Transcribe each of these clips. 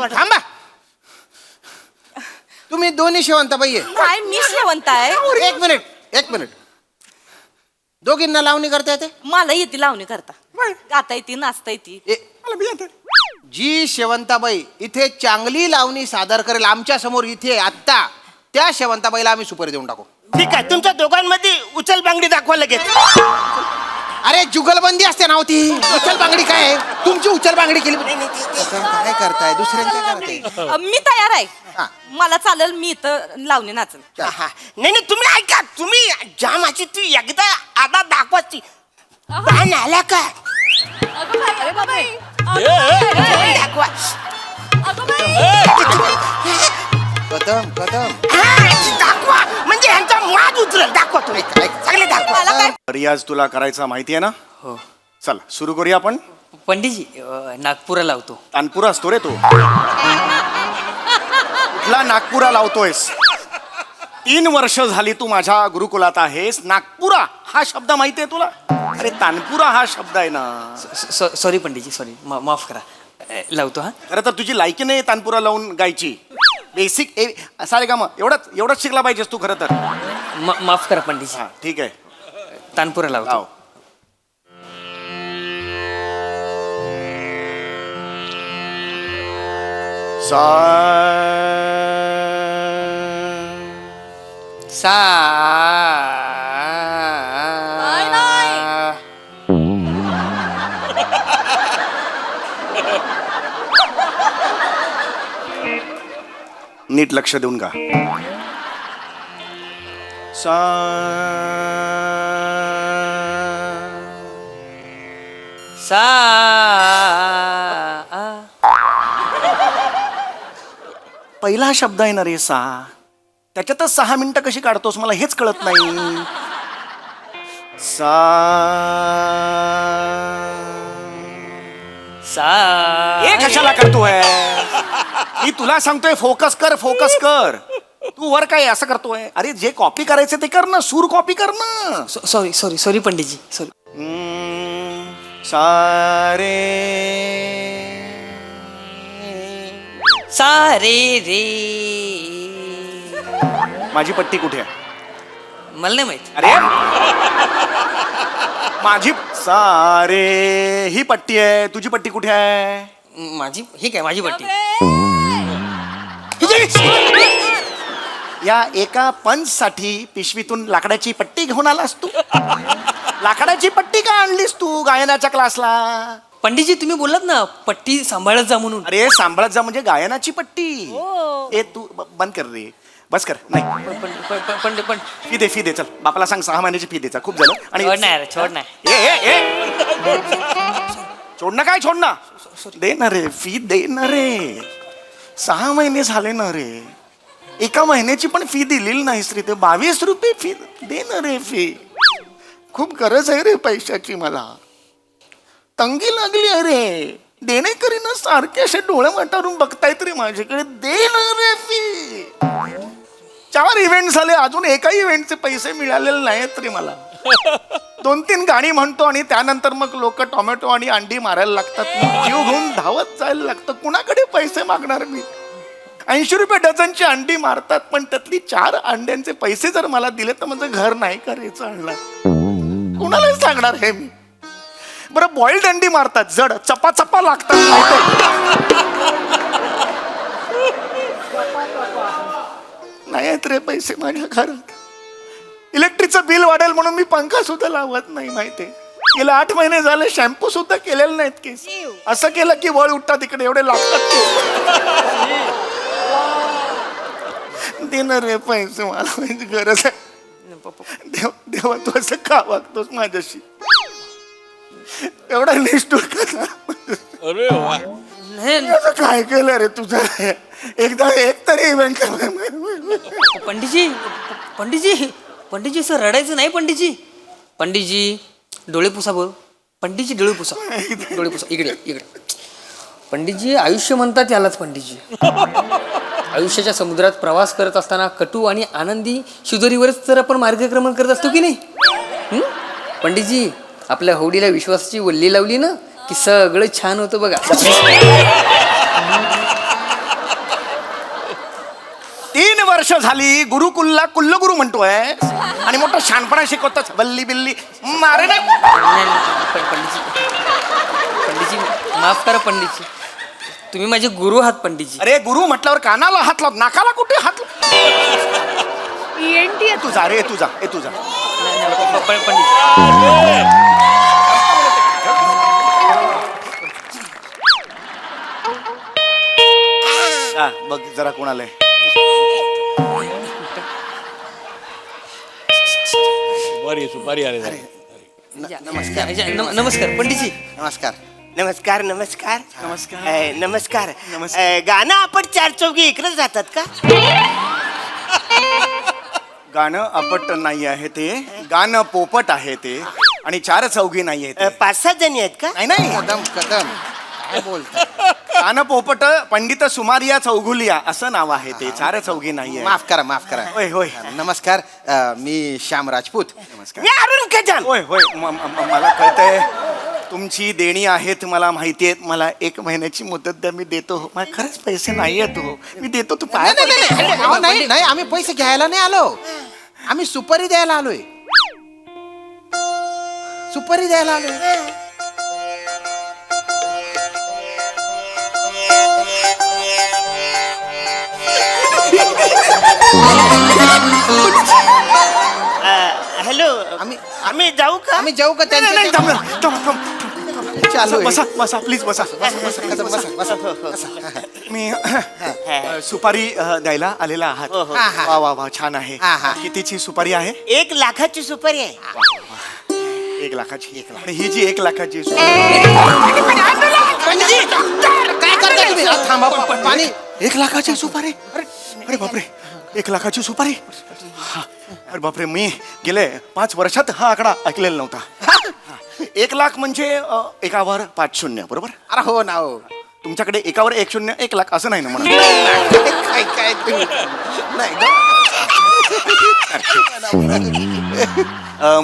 वाटत. थांबा. तुम्ही दोन्ही शेवंताबाई आहे. काय मी शेवंत आहे? एक मिनिट दोघींना लावणी करता येते? मला येते लावणी करता, गाता येते, नाचता येते. मला बी येतं. जी शेवंताबाई इथे चांगली लावणी सादर करेल आमच्या समोर इथे आत्ता, त्या शेवंताबाईला आम्ही सुपारी देऊन टाकू. ठीक आहे, तुमच्या दोघांमध्ये उचल बांगडी दाखवा लगेच. अरे जुगलबंदी असते ना होती. उचल बांगडी काय आहे? तुमची उचल बांगडी केली. काय करताय? दुसऱ्यांच्या करताय. मी तयार आहे. हा. मला चालेल, मी इथं लावणी नाचल. नाही तुम्ही ऐका, तुम्ही जामाची ती एकदा आधा दाखवाची. बाण आला का दाखवा. कदम दाखवा म्हणजे यांचा माज उतरेल. दाखवा तुम्ही, सगळे दाखवा. रियाज तुला करायचा माहिती आहे ना? हो. चल सुरू करूया आपण. पंडितजी नागपुरा लावतो. तानपुरा असतो रे तू. कुठला नागपुरा लावतोयस? 3 वर्ष झाली तू माझ्या गुरुकुलात आहेस. नागपुरा हा शब्द माहिती आहे तुला? अरे तानपुरा हा शब्द आहे ना. सॉरी पंडितजी, सॉरी, माफ करा. लावतो हा. खरं तर तुझी लायकी नाही तानपुरा लावून गायची. बेसिक सारे का मग एवढंच शिकला पाहिजेस तू खरं तर. माफ करा पंडितजी. हा ठीक आहे, तानपुरा लावतो. लाव. सा सा नीट लक्ष देऊन का. सा सा पहिला शब्द आहे ना रे सा. त्याच्यातच 6 मिनिटं कशी काढतोस मला हेच कळत नाही. सा सा हे कशाला करतोय? मी तुला सांगतोय फोकस कर. तू वर काय असं करतोय? अरे जे कॉपी करायचं ते कर ना. सूर कॉपी कर ना. सॉरी पंडितजी, सॉरी. सारे सारे रे. माझी पट्टी कुठे आहे? मला नाही माहित. अरे माझी सारे ही पट्टी आहे. तुझी पट्टी कुठे आहे? माझी ही काय माझी पट्टी. या एका पंचसाठी पिशवीतून लाकडाची पट्टी घेऊन आलास तू. लाकडाची पट्टी का आणलीस तू गायनाच्या क्लासला? पंडितजी तुम्ही बोललात ना पट्टी सांभाळत जा म्हणून. अरे सांभाळत जा म्हणजे गायनाची पट्टी. ए तू बंद कर रे, बस कर. नाही पण फी दे चल. बापाला सांग 6 महिन्याची फी द्यायचा. खूप झालं. आणि छोड नाही. छोड ना. काय छोड ना? दे ना रे, फी दे ना रे. 6 महिने झाले ना रे. एका महिन्याची पण फी दिलेली नाहीस रे. ते 22 रुपये फी दे ना रे. फी खूप गरज आहे रे पैशाची. मला तंगी लागली अरे. देणेकरी ना सारखे असे डोळे वाटारून बघतायत रे माझ्याकडे. दे ना रे फी. 4 इव्हेंट झाले, अजून एकाही इव्हेंटचे पैसे मिळालेले नाहीत रे मला. 2-3 गाणी म्हणतो आणि त्यानंतर मग लोक टोमॅटो आणि अंडी मारायला लागतात. जीव घेऊन धावत जायला लागतं. कुणाकडे पैसे मागणार मी? 80 रुपये डझनची अंडी मारतात, पण त्यातली 4 अंड्यांचे पैसे जर मला दिले तर माझं घर नाही करायचं आणणार. कुणाला सांगणार हे मी? बरं बॉइल्ड अंडी मारतात, जड चपा लागतात. नाही आहेत रे पैसे माझ्या घरात. इलेक्ट्रिकचं बिल वाढेल म्हणून मी पंखा सुद्धा लावत नाही माहितीये. गेले 8 महिने झाले शॅम्पू सुद्धा केलेलं नाहीत केस. असं केलं की वळ उठतात तिकडे, एवढे लागतात. देणार रे पैसे, मला माझी गरज आहे. देवा तू असं का वागतोस माझ्याशी? एवढा निष्ठुर कसा? काय केलं रे तुझं? एकदा एक तरी इव्हेंट. पंडितजी सर रडायचं नाही. पंडितजी डोळे पुसा बोल. पंडितजी डोळे पुसा. इकडे पंडितजी आयुष्य म्हणतात यालाच. पंडितजी आयुष्याच्या समुद्रात प्रवास करत असताना कटू आणि आनंदी शिदोरीवरच तर आपण मार्गक्रमण करत असतो की नाही? पंडितजी आपल्या होडीला विश्वासाची वल्ली लावली ना की सगळं छान होतं बघा. वर्ष झाली गुरुकुलला कुल्लगुरू म्हणतोय आणि मोठा शहाणपणा शिकवतोच बल्ली बिल्ली मारे ना. पंडितजी माफ करा पंडितजी, तुम्ही माझे गुरु आहात पंडितजी. अरे गुरु म्हटल्यावर कानाला हात लाव, नाकाला कुठे हात तुझा रे तुझा ए तुझा. पंडितजी हा, बघ जरा कोणाला सुपारी आले नमस्कार नमस्कार पंडितजी. नमस्कार नमस्कार नमस्कार नमस्कार. नमस्कार नमस्कार. गाणं आपण चार चौघी इकडेच जातात का? गाणं अपट नाही आहे ते, गाणं पोपट आहे ते, आणि चार चौघी नाही आहे ते. 5-6 जणी आहेत का? नाही नाही, कदम कदम काय बोलता? गाणं पोपट पंडित सुमारिया चौघुलिया असं नाव आहे ते, चार चौघी नाही आहे. माफ करा माफ करा. होय होय नमस्कार मी श्याम राजपूत. नमस्कार. मी अरुण खजान. होय होय मला कळतंय तुमची देणी आहेत मला माहिती आहेत. मला 1 महिन्याची मुदत द्या, मी देतो. मला खरंच पैसे नाही आहेत हो, मी देतो. तू पाय नाही, नाही, नाही, अहो, नाही नाही आम्ही पैसे घ्यायला नाही आलो, आम्ही सुपारी द्यायला आलोय. सुपारी द्यायला आलोय. हॅलो आम्ही- आम्ही जाऊ का? आम्ही जाऊ का नाही, नाही, त्यांच्या थांब, थांब, थांब. चालू आहे. बसा बसा प्लीज बसा. कदम, बसा, बसा. मी सुपारी द्यायला आलेला आहात. हो, हो. हा, हा. वा वा वा छान आहे. हा, हा. कितीची सुपारी आहे? 1 लाखाची सुपारी आहे. 1 लाखाची. 1 लाख. आणि ही जी 1 लाखाची सुपारी पंडितजी, काय करताय तुम्ही? थांबा पाणी. 1 लाखाची सुपारी. अरे बापरे, 1 लाखाची सुपारी. हा, अरे बापरे, मी गेले 5 वर्षात हा आकडा ऐकलेला नव्हता. 1 लाख म्हणजे एकावर 5 शून्य बरोबर. अरे हो ना हो. तुमच्याकडे एकावर 1 शून्य 1 लाख असं नाही ना म्हणा. काय काय तुम्ही नाही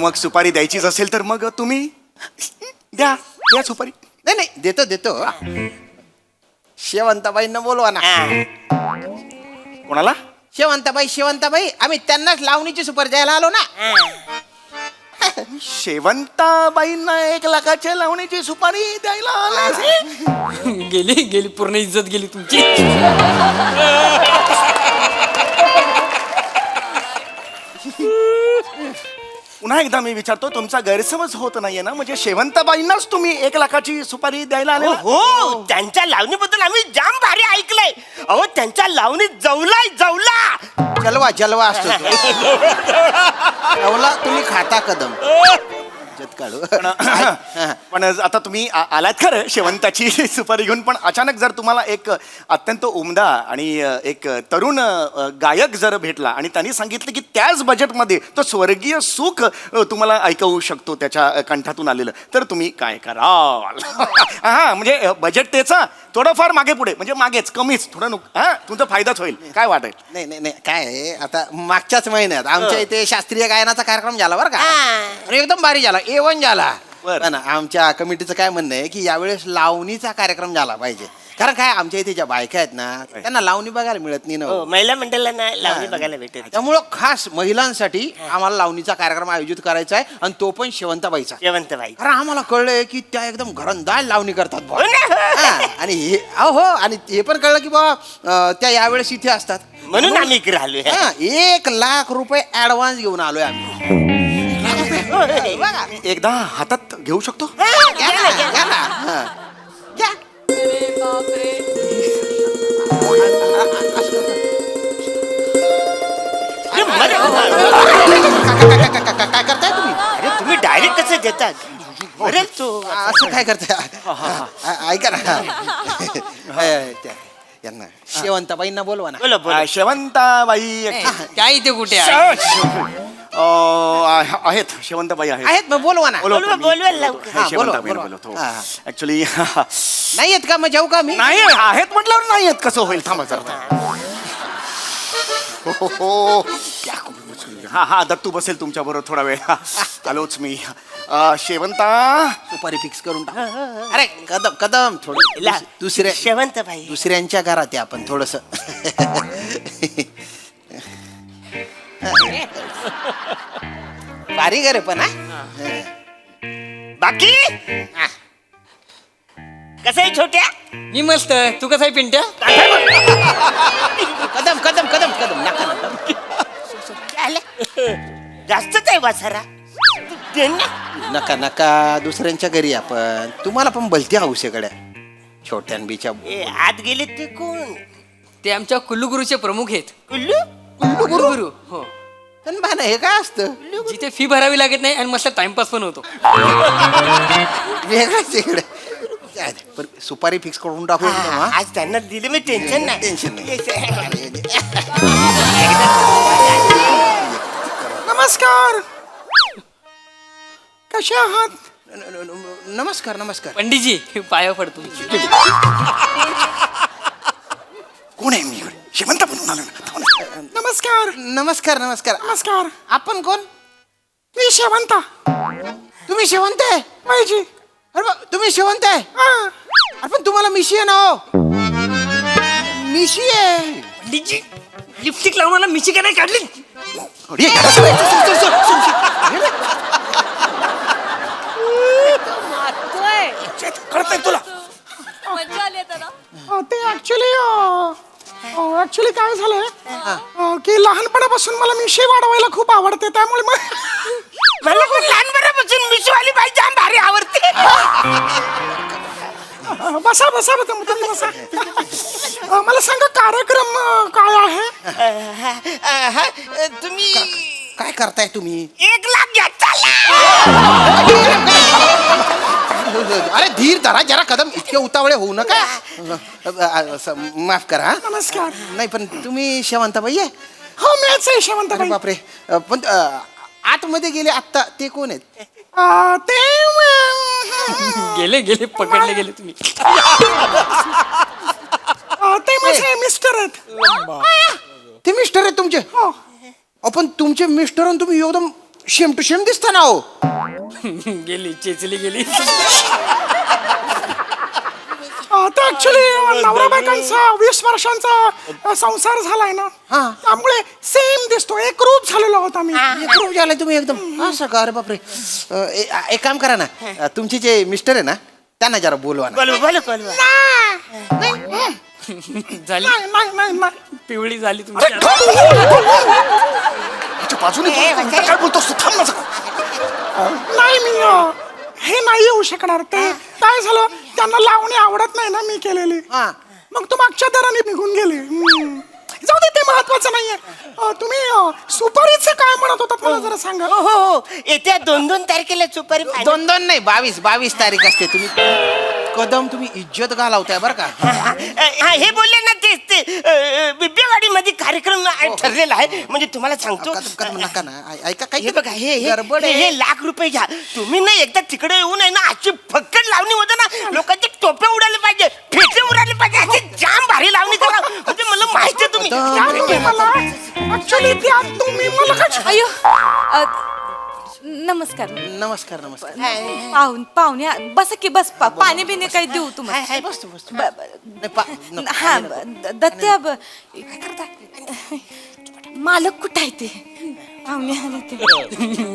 मग सुपारी द्यायचीच असेल तर मग तुम्ही द्या द्या सुपारी. नाही नाही देतो देतो. शेवंताबाईंना बोलवा ना. कोणाला? शेवंताबाई आम्ही त्यांनाच लावणीची सुपारी द्यायला आलो ना. शेवंताबाईंना 1 लाखाच्या लावणीची सुपारी द्यायला आला. गेली पूर्ण इज्जत गेली तुमची. पुन्हा एकदा मी विचारतो, तुमचा गैरसमज होत नाहीये ना? म्हणजे शेवंताबाईंनाच तुम्ही 1 लाखाची सुपारी द्यायला आले? हो त्यांच्या लावणीबद्दल आम्ही जाम भारी ऐकलंय. अहो त्यांच्या लावणीत जवला जलवा असतो तो. जवला तुम्ही खाता कदम इज्जत काढू. पण आता तुम्ही आलात खरं शेवंताची सुपारी घेऊन, पण अचानक जर तुम्हाला एक अत्यंत उमदा आणि एक तरुण गायक जर भेटला आणि त्यांनी सांगितलं की त्याच बजेटमध्ये तो स्वर्गीय सुख तुम्हाला ऐकवू शकतो त्याच्या कंठातून आलेलं, तर तुम्ही काय कराल? हा म्हणजे बजेट त्याचा थोडंफार मागे पुढे, म्हणजे मागेच कमीच थोडं हा तुमचा फायदाच होईल. काय वाटेल? नाही नाही नाही काय आहे, आता मागच्याच महिन्यात आमच्या इथे शास्त्रीय गायनाचा कार्यक्रम झाला बरं का. आणि एकदम भारी झाला, A1 झाला. बरं. पण आमच्या कमिटीचं काय म्हणणं आहे की यावेळेस लावणीचा कार्यक्रम झाला पाहिजे. कारण काय आमच्या इथे ज्या बायका आहेत ना त्यांना लावणी बघायला मिळत नाही ना. हो महिला मंडळांना लावणी बघायला भेटेल. त्यामुळं खास महिलांसाठी आम्हाला लावणीचा कार्यक्रम आयोजित करायचा आहे, आणि तो पण शेवंताबाईचा. शेवंतबाई. कारण आम्हाला कळलंय की त्या एकदम घरंदाज लावणी करतात बुवा. हो ना? हा, आणि हे हो आणि हे पण कळलं की बाबा त्या यावेळेस इथे असतात म्हणून आम्ही इकडे आलोय. 1 लाख रुपये ऍडव्हान्स घेऊन आलोय आम्ही. बघा. एकदा हातात घेऊ शकतो? घ्या ना, घ्या ना. हा. घ्या. अरे मरे. काय करताय तुम्ही? अरे तुम्ही डायरेक्ट कसं देतात? अरे तो असं काय करताय? ऐका ना. यांना शेवंताबाईंना बोलवा ना. बोला बोला. शेवंताबाई त्या इथे कुठे आहे? आहेत शेवंताबाई आहेत. आहेत मग बोलवा ना. बोलवा बोलवा लवकर. हा, शेवंताबाई बोलवा. बोलवतो. हा, हा. ऍक्च्युली नाही आहेत का? मग जाऊ का मी? नाही आहेत म्हटल्यावर नाही आहेत कसं होईल? थांबा जरा. हो. हा हा दत्तू बसेल तुमच्या बरोबर थोडा वेळ. आलोच मी. शेवंता सुपारी फिक्स करून टाक. अरे कदम कदम थोडं दुसऱ्या शेवंतबाई. दुसऱ्यांच्या घरात आहे आपण थोडस. कारीगर आहे पण हा बाकी कसं आहे छोट्या मी मस्त तू कसा आहे पिंट्या कदम कदम कदम कदम नका नका. जास्तच आहे वासरा दे ना. नका नका दुसऱ्यांच्या घरी आपण तुम्हाला पण भलती हौस आहे गड्या छोट्यान बीच्या ए, आत गेले ते कोण ते आमच्या कुल्लूगुरूचे प्रमुख आहेत कुल्लू कुल्लूगुरू हो पण भाना हे काय असतं जिथे फी भरावी लागत नाही आणि मस्त टाइमपास पण होतो वेगळाच इकडे जाऊ दे, पण सुपारी फिक्स करून टाकू एकदम, हा? आज त्यांना दिले मी टेन्शन नाही टेन्शन नाही. नमस्कार कसे आहात नमस्कार नमस्कार पंडितजी पाया पडतो कोण आहे मी इकडे शेवंत बनवून आलो ना. नमस्कार नमस्कार नमस्कार नमस्कार आपण कोण मी शेवंत तुम्ही शेवंत आहे पाहिजे अरे तुम्ही शेवंत आहे अरे पण तुम्हाला मिशी आहे ना हो मिशी आहे पंडितजी लिपस्टिक लावून मला मिशी का नाही काढली अरे, चल, चल, चल, कळत नाही तुला मजा आली आता ना ते ऍक्च्युली काय झालंय की लहानपणापासून मला मिशी वाढवायला खूप आवडते त्यामुळे मला पण लहानपणापासून मिशवाली बाई जाम भारी आवडते बसा बसा बसा तुम्ही बसा मला सांगा कार्यक्रम काय आहे तुम्ही काय करताय तुम्ही 1 लाख घ्या चला. अरे धीर धरा जरा कदम इतके उतावळे होऊ नका माफ करा हा? नमस्कार नाही पण तुम्ही शेवंताबाई आहे हो मीच आहे शेवंत अरे बापरे पण आतमध्ये गेले आत्ता ते कोण आहेत ते गेले गेले पकडले गेले तुम्ही ते माझे मिस्टर आहेत ते मिस्टर आहेत तुमचे हो पण तुमचे मिस्टर आणि तुम्ही एकदम शेम टू शेम दिसता ना हो गेली चेचली गेली ते ऍक्च्युली नवरा बायकांचा 20 वर्षांचा संसार झालाय ना हा. त्यामुळे सेम दिसतो एक रूप झालेलो होता मी खूप झालं तुम्ही एकदम असं का अरे बापरे एक काम करा ना तुमचे जे मिस्टर आहे ना त्यांना जरा बोलवा ना बोलवा झाली नाही पिवळी झाली तुमची बाजूने काय बोलतोस तू थांब ना जरा. नाही मी हे नाही येऊ शकणार ते काय झालं त्यांना लावणी आवडत नाही ना मी केलेली हा. मग तू मागच्या दराने निघून गेले जाऊ दे ते महत्वाचं नाहीये तुम्ही सुपारीचं काय म्हणत होतात मला जरा सांगा हो हो येत्या 2 तारखेला सुपारी final. 2 नाही 22 तारीख असते तुम्ही कदम तुम्ही इज्जत घालावताय बरं का हे बोलले ना ते बिब्बेवाडी मध्ये कार्यक्रम ठरलेला आहे म्हणजे तुम्हाला सांगतो कदम कदम नका ना ऐका काय हे बघा हे गडबड आहे. हे लाख रुपये घ्या तुम्ही ना एकदा तिकडे येऊन आहे ना अशी फक्कड लावणी होते ना लोकांचे टोपे उडाले पाहिजे फेटे उडाले पाहिजे अशी जाम भारी लावणी करा म्हणजे मला माहिती आहे तुम्ही ऍक्च्युली तुम्ही मला काय अयो नमस्कार नमस्कार नमस्कार पाहुणे बस की बस पाणी बिणी काही देऊ तुम्हाला बसतो बसतो हा दत्त्या काय करता मालक कुठं आहे ते पाहुणे आले ते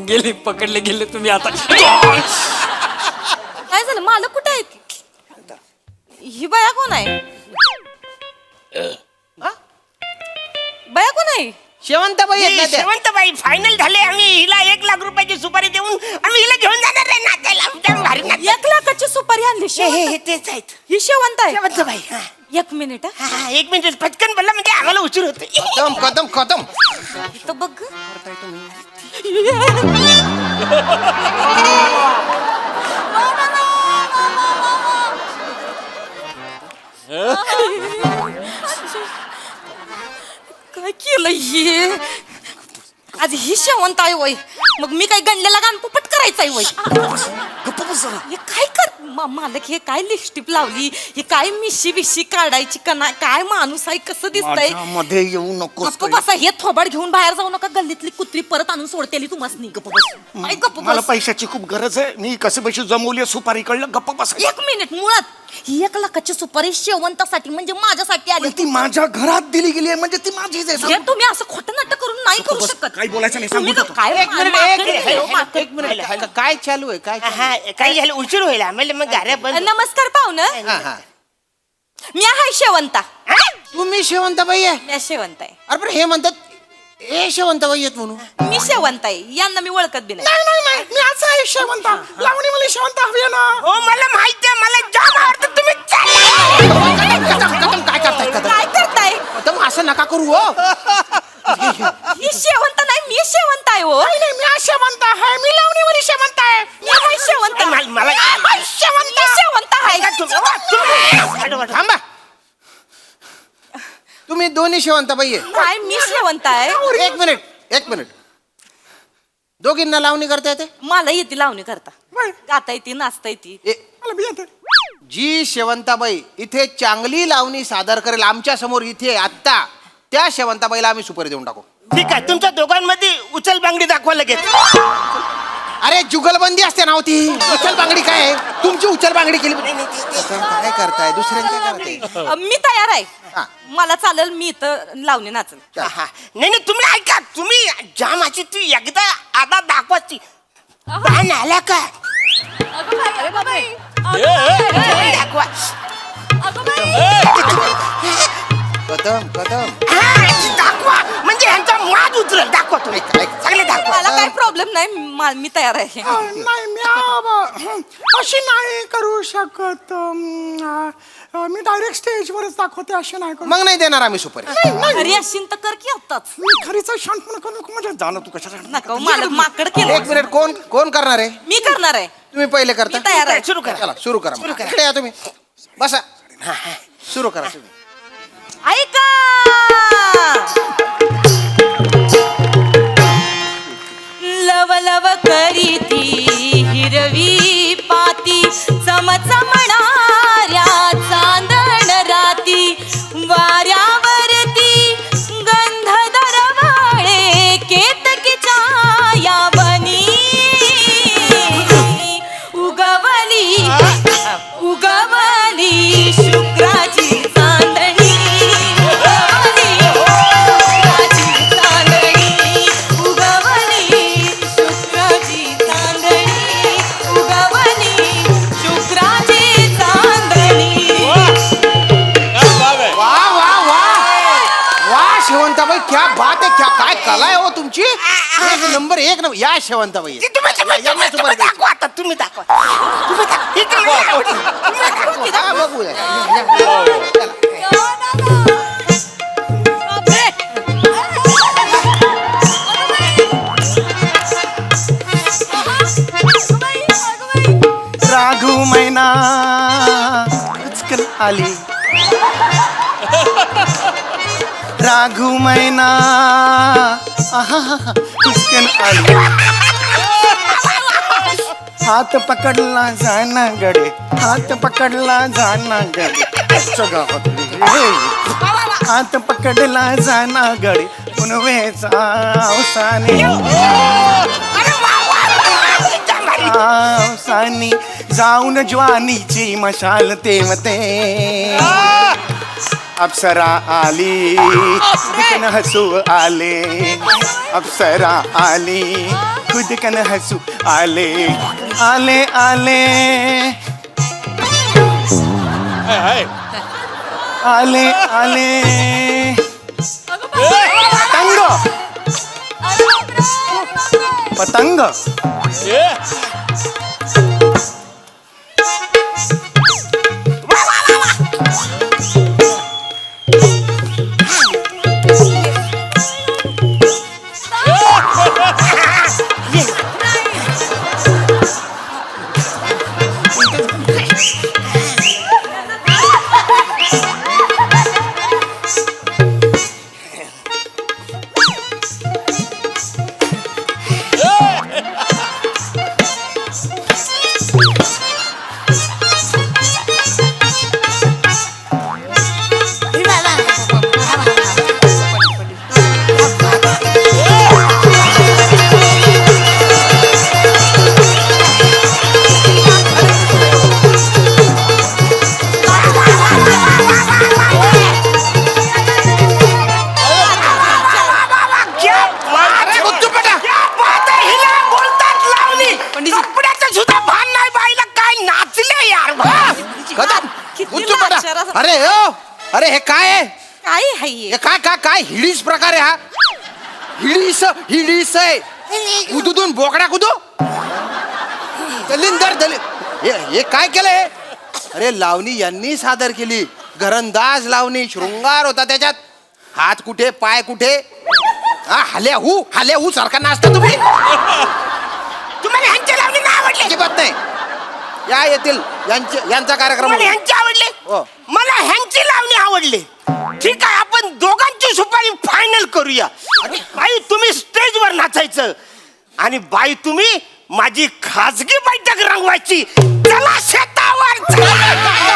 गेले पकडले गेले तुम्ही आता काय झालं मालक कुठं आहेत ही बाया कोण आहे बाया कोण आहे शेवंताबाई आहेत ना त्या? शेवंतबाई फायनल झाले आम्ही हिला 1 लाख रुपयाची सुपारी देऊन आम्ही हिला घेऊन जाणार आहे नात्याला जाम भारी नात्या. 1 लाखाची सुपारी आणली हे तेच आहेत ही शेवंत आहे शेवंतबाई 1 मिनिट हा 1 मिनिट पटकन बोलला म्हणजे आम्हाला उशीर होते कदम कदम कदम तो बघ काय केलं हे आज ही शेवंत आहे वय मग मी काय गणलेला गाण पुपट करायचंय वय हे काय कर मालक हे काय लिपस्टिक लावली हे काय मिशी बिशी काढायची का नाही काय माणूस आहे कसं दिसतंय मध्ये येऊ नकोस गप्प बसा हे थोबाड घेऊन बाहेर जाऊ नका गल्लीतली कुत्री परत आणून सोडतेली तुम्हाला गप्प मला बस पैशाची खूप गरज आहे मी कसे पैसे जमवली सुपारी कळलं गप्प बस 1 मिनिट मुळात ही 1 लाखाची सुपारी शेवंतासाठी म्हणजे माझ्यासाठी आली. पण ती माझ्या घरात दिली गेली आहे म्हणजे ती माझीच आहे. हे तुम्ही असं खोटं नाटक करून नाही करू शकत. काही बोलायचं नाही, तुम्ही सांगू काय एक मिनिट माकडे एक केले हो, माकडे. एक मिनिट काय चालू आहे काय चालू आहे? हा काही झालं उशीर होईल आम्हाला मग गाड्या बंद. नमस्कार पाहुणं. हा हा मी आहे शेवंता. तुम्ही शेवंताबाई आहे मी शेवंत आहे. अरे पण हे म्हणतात हे शेवंताबाई आहेत म्हणून मी शेवंत आहे. यांना मी ओळखत बी नाही. नाही मी असं आहे शेवंता. लावणी मला शेवंता हवी आहे ना. हो मला माहिती आहे मला जाम आवडतं तुम्ही कदम काय करताय कदम काय करताय? कदम असं नका करू हो मी शेवंत नाही, मी शेवंत आहे हो. मी शेवंत आहे. मी लावणीवाली शेवंत आहे. मी आहे शेवंत. मला मी शेवंत आहे. थांबा तुम्ही दोन्ही शेवंताबाई आहे काय मी शेवंत आहे. एक मिनिट दोघींना लावणी करता येते मला येते लावणी करता, गाता येते, नाचता येते. मला बी येतं. जी शेवंताबाई इथे चांगली लावणी सादर करेल आमच्या समोर इथे आत्ता त्या शेवंताबाईला आम्ही सुपारी देऊन टाकू. ठीक आहे तुमच्या दोघांमध्ये उचल बांगडी दाखवा लगेच. अरे जुगलबंदी असते ना हो ती. उचल बांगडी काय आहे? तुमची उचल बांगडी केली काय करताय दुसऱ्यांच्या करताय मी तयार आहे. हा. मला चालेल, मी इथं लावणी नाचल. हा. नाही तुम्ही ऐका तुम्ही जामाची ती एकदा आता दाखवाची बाण आला का दाखवा. कदम दाखवा म्हणजे यांचा माज उतरेल. दाखवा तुम्ही चांगले दाखवा. मला काय प्रॉब्लेम नाही, मी तयार आहे. नाही मी अशी नाही करू शकत. मी डायरेक्ट स्टेजवरच दाखवते. अशी नाही करू. मग नाही देणार आम्ही सुपारी. अरे अशिन तर कर की आत्ताच. मी खरीच शांतपणे करू नको. म्हणजे जाणं तू कशासाठी नका मला माकड एक केलं. मिनिट कोण करणार आहे? मी करणार आहे. तुम्ही पहिले करता. मी तयार आहे. सुरू करा. चला सुरू करा मग. इकडे या तुम्ही बसा सुरू करा तुम्ही. ऐका लव लव करीती हिरवी पाती चमचमणाऱ्या चांदण राती वाऱ्यावरती गंध दरवळे केतकीच्या या बनी उगवली शुक्राची चांदणी शेवंताबाई क्या बात आहे क्या काय कला आहे हो तुमची. एक नंबर या शेवंताबाई यांना सुपारी द्यायची. दाखवा आता तुम्ही दाखवा. तुम्ही दाखवा. इकडे या. तुम्ही दाखवा. हा, बघूया. राघू मैना उचकन आली. राघू मैना उचकन आली. हात पकडला जाना गडे. हात पकडला जाना गडे. हात पकडला जाना गडे. पुनवेचा अवसाने अवसानी जाऊन ज्वानीची मशाल तेवते. अप्सरा आली खुदकन हसू आले. अप्सरा आली खुदकन हसू आले. आले आले आले आले पतंग अरे ओ अरे हे काय आहे काय हाय हे काय काय काय हिडीस प्रकार आहे हा हिडीस हिडीस आहे कुदून बोकड्या कुदू दलिंदर हे काय केलंय अरे लावणी यांनी सादर केली घरंदाज लावणी शृंगार होता त्याच्यात हात कुठे पाय कुठे हाल्या हू सारखा नाचता तुम्ही तुम्हाला ह्यांची लावणी नाही आवडली अजिबात नाही या येतील यांचा कार्यक्रम तुम्हाला होईल. ह्यांची आवडली हो. मला ह्यांची लावणी आवडली ठीक आहे आपण दोघांची सुपारी फायनल करूया बाई तुम्ही स्टेजवर नाचायचं आणि बाई तुम्ही माझी खाजगी बैठक रंगवायची चला शेतावर चला.